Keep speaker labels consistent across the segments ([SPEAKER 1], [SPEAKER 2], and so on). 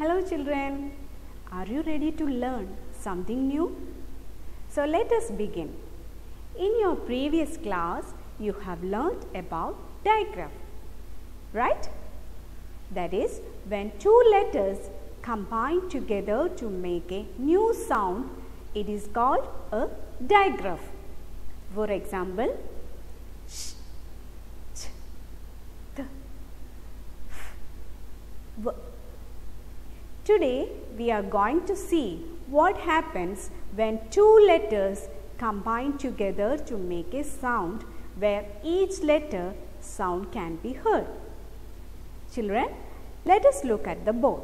[SPEAKER 1] Hello children, are you ready to learn something new? So let us begin. In your previous class, you have learnt about digraph, right? That is, when two letters combine together to make a new sound, it is called a digraph. For example, sh, ch, th, f, v. Today we are going to see what happens when two letters combine together to make a sound where each letter sound can be heard. Children, let us look at the board.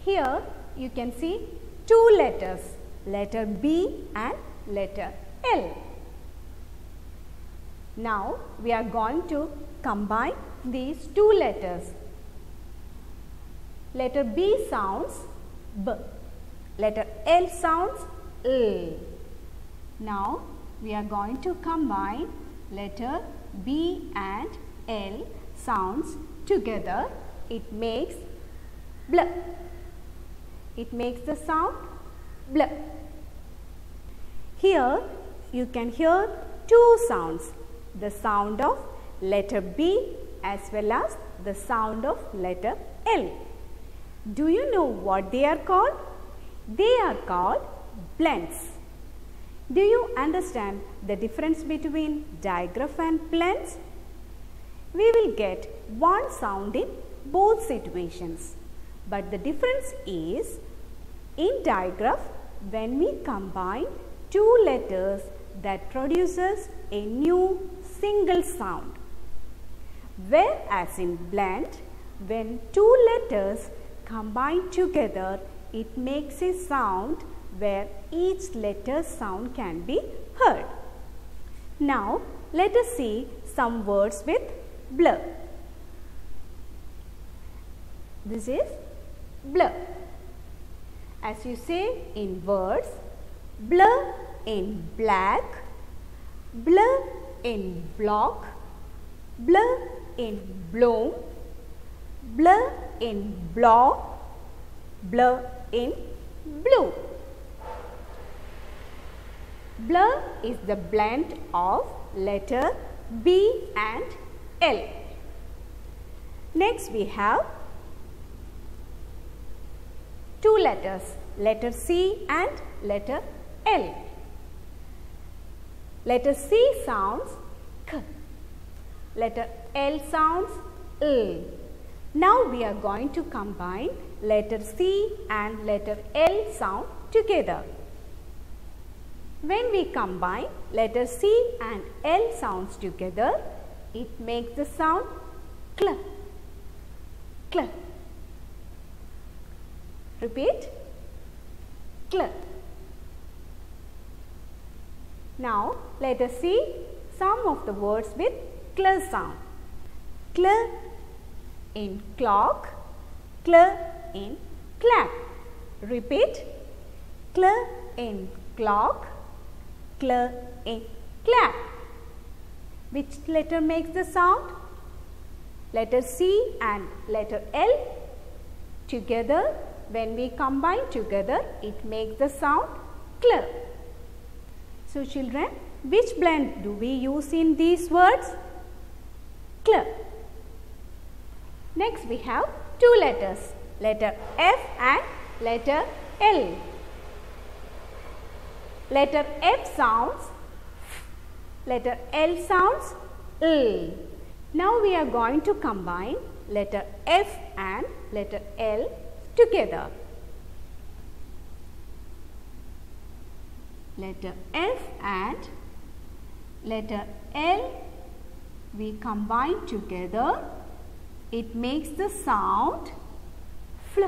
[SPEAKER 1] Here you can see two letters, letter B and letter L. Now we are going to combine these two letters. Letter B sounds B. Letter L sounds L. Now we are going to combine letter B and L sounds together. It makes bl. It makes the sound bl. Here you can hear two sounds. The sound of letter B as well as the sound of letter L. Do you know what they are called? They are called blends. Do you understand the difference between digraph and blends? We will get one sound in both situations. But the difference is, in digraph, when we combine two letters, that produces a new single sound. Whereas in blend, when two letters combine together, it makes a sound where each letter's sound can be heard. Now let us see some words with bl. This is bl. As you say in words, bl in black, bl in block, bl in bloom, bl in block, bl in blue. Bl is the blend of letter B and L. Next we have two letters, letter C and letter L. Letter C sounds K. Letter L sounds L. Now we are going to combine letter C and letter L sound together. When we combine letter C and L sounds together, it makes the sound kl, kl. Repeat, kl. Now let us see some of the words with kl sound. Kl in clock, kl in clap. Repeat, kl in clock, kl in clap. Which letter makes the sound? Letter C and letter L together. When we combine together, it makes the sound kl. So children, which blend do we use in these words? Kl. Next we have two letters, letter F and letter L. Letter F sounds F, letter L sounds L. Now we are going to combine letter F and letter L together. Letter F and letter L we combine together. It makes the sound fl,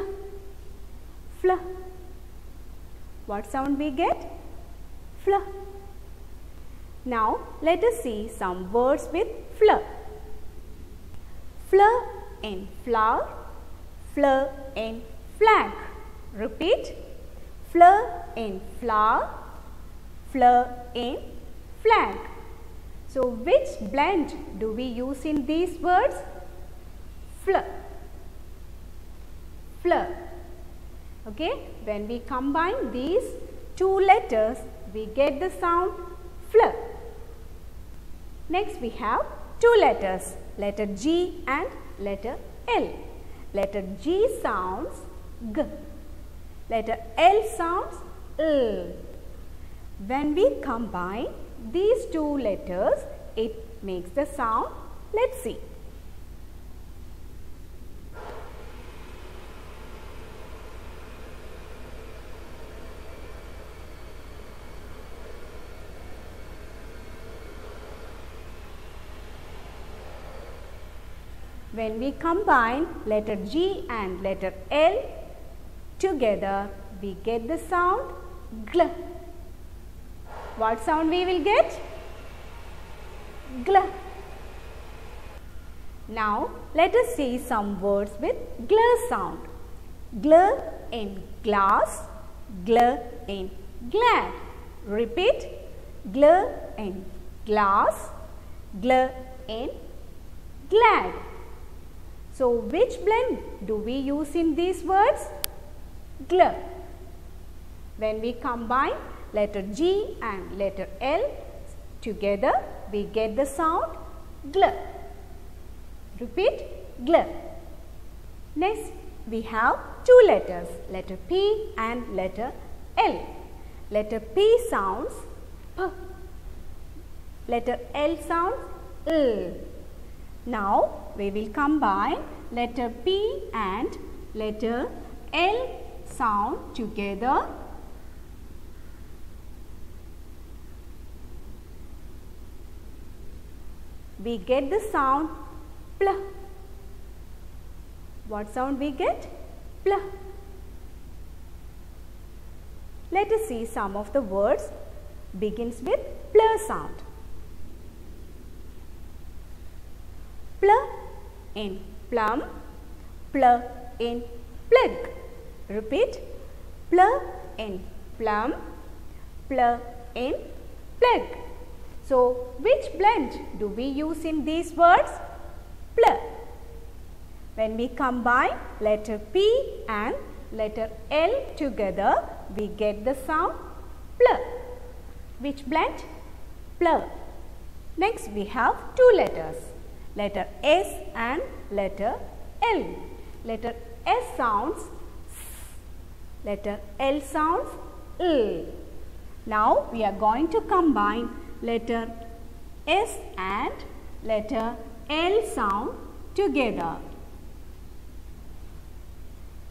[SPEAKER 1] fl. What sound we get? Fl. Now let us see some words with fl. Fl in flower, fl in flag. Repeat, fl in flower, fl in flag. So which blend do we use in these words? Fl. Fl. Okay, when we combine these two letters, we get the sound fl. Next we have two letters, letter G and letter L. Letter G sounds G. Letter L sounds L. When we combine these two letters, it makes the sound. Let's see. When we combine letter G and letter L together, we get the sound gl. What sound we will get? Gl. Now, let us see some words with gl sound. Gl in glass, gl in glad. Repeat. Gl in glass, gl in glad. So, which blend do we use in these words? Gl. When we combine letter G and letter L together, we get the sound gl. Repeat, gl. Next, we have two letters, letter P and letter L. Letter P sounds P. Letter L sounds L. Now, we will combine letter P and letter L sound together. We get the sound pl. What sound we get? Pl. Let us see some of the words begins with pl sound. Pl in plum, pl in plug. Repeat. Pl in plum, pl in plug. So, which blend do we use in these words? Pl. When we combine letter P and letter L together, we get the sound pl. Which blend? Pl. Next, we have two letters, letter S and letter L. Letter S sounds S. Letter L sounds L. Now, we are going to combine letter S and letter L sound together.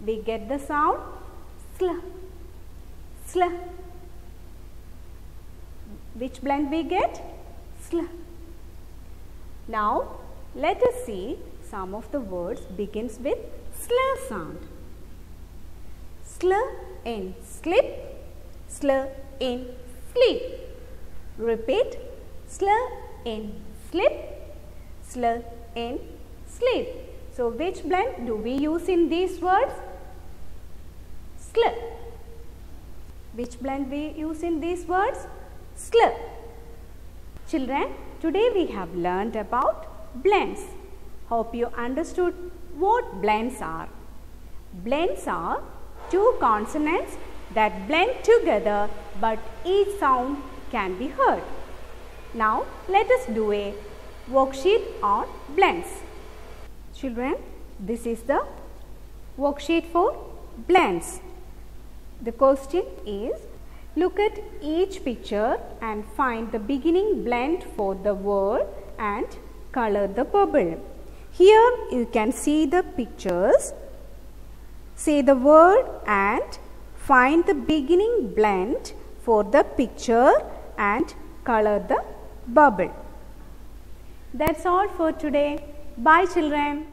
[SPEAKER 1] We get the sound sl. Sl. Which blend we get? Sl. Now, let us see some of the words begins with sl sound. Sl in slip, sl in sleep. Repeat. Sl in slip, sl in sleep. So, which blend do we use in these words? Sl. Which blend we use in these words? Sl. Children, today we have learned about blends. Hope you understood what blends are. Blends are two consonants that blend together but each sound can be heard. Now, let us do a worksheet on blends. Children, this is the worksheet for blends. The question is, look at each picture and find the beginning blend for the word and color the bubble. Here you can see the pictures. Say the word and find the beginning blend for the picture and color the bubble. That's all for today. Bye children.